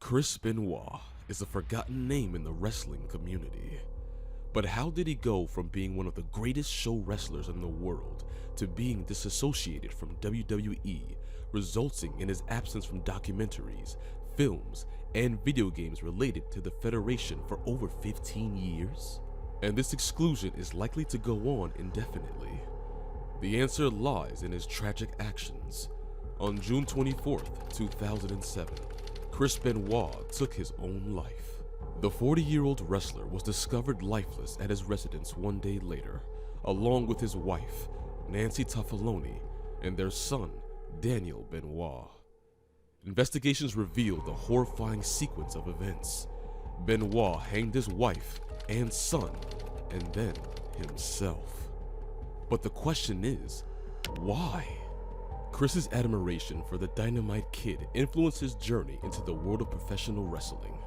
Chris Benoit is a forgotten name in the wrestling community. But how did he go from being one of the greatest show wrestlers in the world to being disassociated from WWE, resulting in his absence from documentaries, films, and video games related to the Federation for over 15 years? And this exclusion is likely to go on indefinitely. The answer lies in his tragic actions. On June 24th, 2007, Chris Benoit took his own life. The 40-year-old wrestler was discovered lifeless at his residence one day later, along with his wife, Nancy Toffoloni, and their son, Daniel Benoit. Investigations revealed the horrifying sequence of events. Benoit hanged his wife and son, and then himself. But the question is, why? Chris's admiration for the Dynamite Kid influenced his journey into the world of professional wrestling.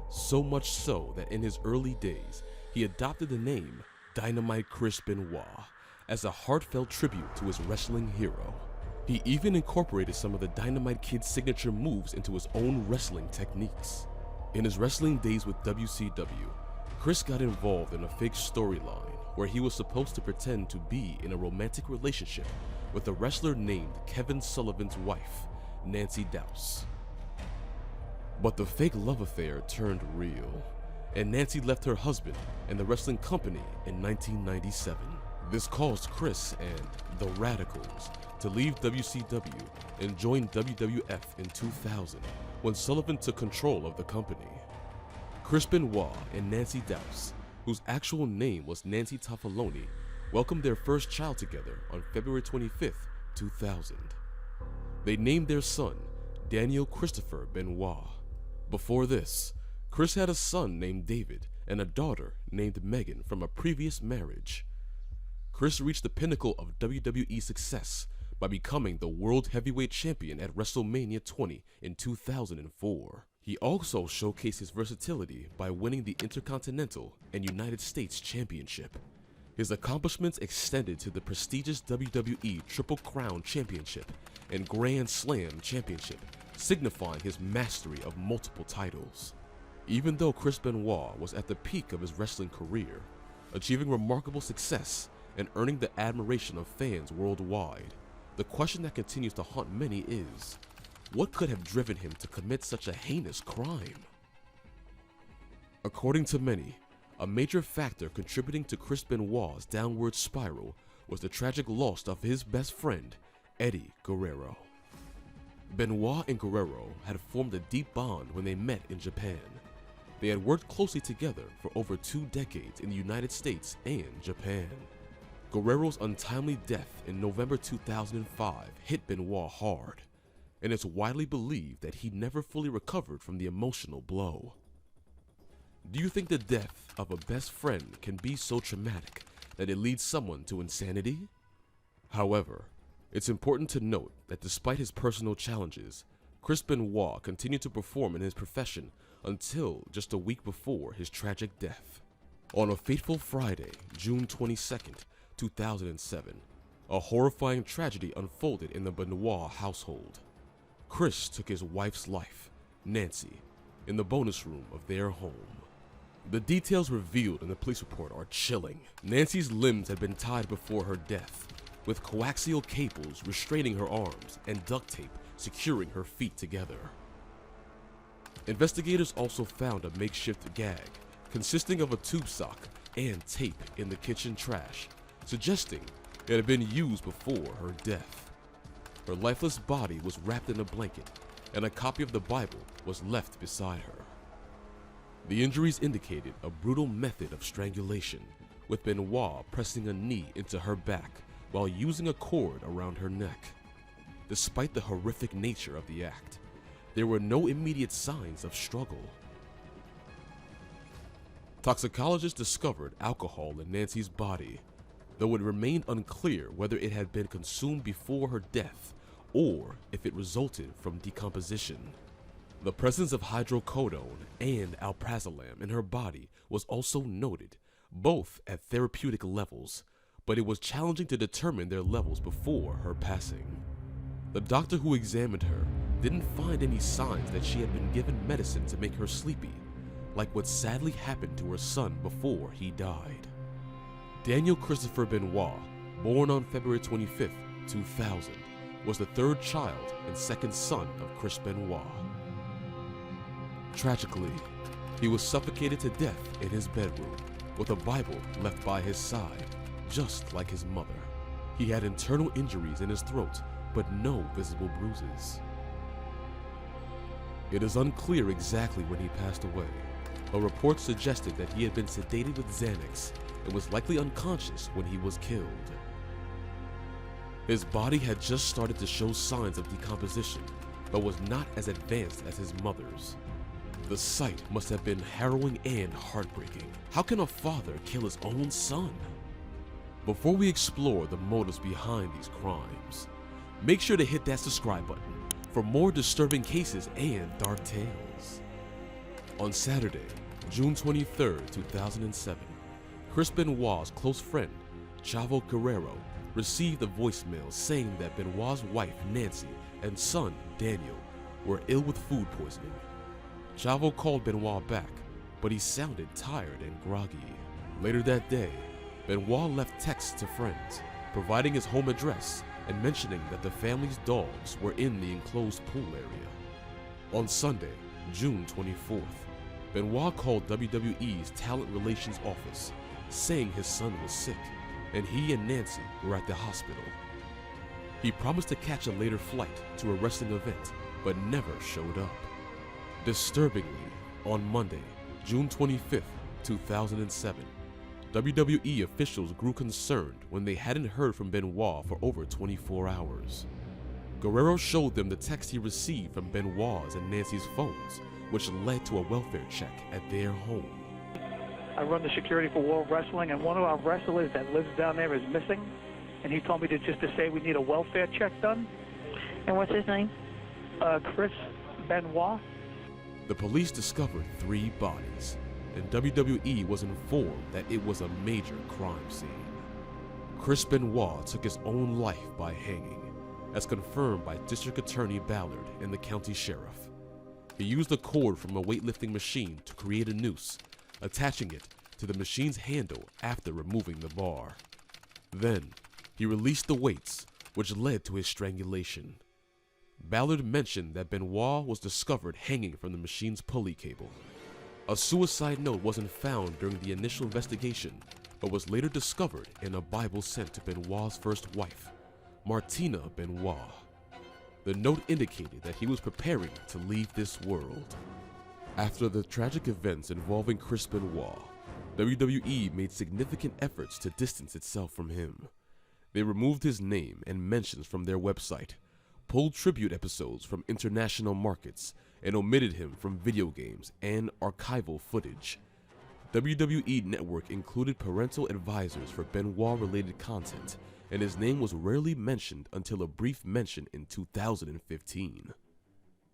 So much so that in his early days, he adopted the name Dynamite Chris Benoit as a heartfelt tribute to his wrestling hero. He even incorporated some of the Dynamite Kid's signature moves into his own wrestling techniques. In his wrestling days with WCW, Chris got involved in a fake storyline where he was supposed to pretend to be in a romantic relationship with a wrestler named Kevin Sullivan's wife, Nancy Dowse. But the fake love affair turned real, and Nancy left her husband and the wrestling company in 1997. This caused Chris and the Radicals to leave WCW and join WWF in 2000 when Sullivan took control of the company. Chris Benoit and Nancy Dowse, whose actual name was Nancy Toffoloni, welcomed their first child together on February 25th, 2000. They named their son Daniel Christopher Benoit. Before this, Chris had a son named David and a daughter named Megan from a previous marriage. Chris reached the pinnacle of WWE success by becoming the World Heavyweight Champion at WrestleMania 20 in 2004. He also showcased his versatility by winning the Intercontinental and United States Championship. His accomplishments extended to the prestigious WWE Triple Crown Championship and Grand Slam Championship, signifying his mastery of multiple titles. Even though Chris Benoit was at the peak of his wrestling career, achieving remarkable success and earning the admiration of fans worldwide, the question that continues to haunt many is, what could have driven him to commit such a heinous crime? According to many, a major factor contributing to Chris Benoit's downward spiral was the tragic loss of his best friend, Eddie Guerrero. Benoit and Guerrero had formed a deep bond when they met in Japan. They had worked closely together for over 2 decades in the United States and Japan. Guerrero's untimely death in November 2005 hit Benoit hard, and it's widely believed that he never fully recovered from the emotional blow. Do you think the death of a best friend can be so traumatic that it leads someone to insanity? However, it's important to note that despite his personal challenges, Chris Benoit continued to perform in his profession until just a week before his tragic death. On a fateful Friday, June 22nd, 2007, a horrifying tragedy unfolded in the Benoit household. Chris took his wife's life, Nancy, in the bonus room of their home. The details revealed in the police report are chilling. Nancy's limbs had been tied before her death, with coaxial cables restraining her arms and duct tape securing her feet together. Investigators also found a makeshift gag consisting of a tube sock and tape in the kitchen trash, suggesting it had been used before her death. Her lifeless body was wrapped in a blanket, and a copy of the Bible was left beside her. The injuries indicated a brutal method of strangulation, with Benoit pressing a knee into her back while using a cord around her neck. Despite the horrific nature of the act, there were no immediate signs of struggle. Toxicologists discovered alcohol in Nancy's body, though it remained unclear whether it had been consumed before her death or if it resulted from decomposition. The presence of hydrocodone and alprazolam in her body was also noted, both at therapeutic levels, but it was challenging to determine their levels before her passing. The doctor who examined her didn't find any signs that she had been given medicine to make her sleepy, like what sadly happened to her son before he died. Daniel Christopher Benoit, born on February 25, 2000, was the third child and second son of Chris Benoit. Tragically, he was suffocated to death in his bedroom with a Bible left by his side, just like his mother. He had internal injuries in his throat, but no visible bruises. It is unclear exactly when he passed away, but reports suggested that he had been sedated with Xanax and was likely unconscious when he was killed. His body had just started to show signs of decomposition, but was not as advanced as his mother's. The sight must have been harrowing and heartbreaking. How can a father kill his own son? Before we explore the motives behind these crimes, make sure to hit that subscribe button for more disturbing cases and dark tales. On Saturday, June 23, 2007, Chris Benoit's close friend, Chavo Guerrero, received a voicemail saying that Benoit's wife, Nancy, and son, Daniel, were ill with food poisoning. Chavo called Benoit back, but he sounded tired and groggy. Later that day, Benoit left texts to friends, providing his home address and mentioning that the family's dogs were in the enclosed pool area. On Sunday, June 24th, Benoit called WWE's Talent Relations office, saying his son was sick and he and Nancy were at the hospital. He promised to catch a later flight to a wrestling event, but never showed up. Disturbingly, on Monday, June 25th, 2007, WWE officials grew concerned when they hadn't heard from Benoit for over 24 hours. Guerrero showed them the text he received from Benoit's and Nancy's phones, which led to a welfare check at their home. I run the security for World Wrestling, and one of our wrestlers that lives down there is missing, and he told me to say we need a welfare check done. And what's his name? Chris Benoit. The police discovered 3 bodies, and WWE was informed that it was a major crime scene. Chris Benoit took his own life by hanging, as confirmed by District Attorney Ballard and the county sheriff. He used a cord from a weightlifting machine to create a noose, attaching it to the machine's handle after removing the bar. Then, he released the weights, which led to his strangulation. Ballard mentioned that Benoit was discovered hanging from the machine's pulley cable. A suicide note wasn't found during the initial investigation, but was later discovered in a Bible sent to Benoit's first wife, Martina Benoit. The note indicated that he was preparing to leave this world. After the tragic events involving Chris Benoit, WWE made significant efforts to distance itself from him. They removed his name and mentions from their website, pulled tribute episodes from international markets, and omitted him from video games and archival footage. WWE Network included parental advisors for Benoit-related content, and his name was rarely mentioned until a brief mention in 2015.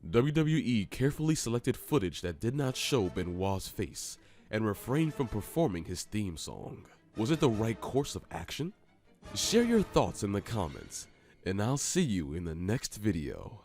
WWE carefully selected footage that did not show Benoit's face and refrained from performing his theme song. Was it the right course of action? Share your thoughts in the comments, and I'll see you in the next video.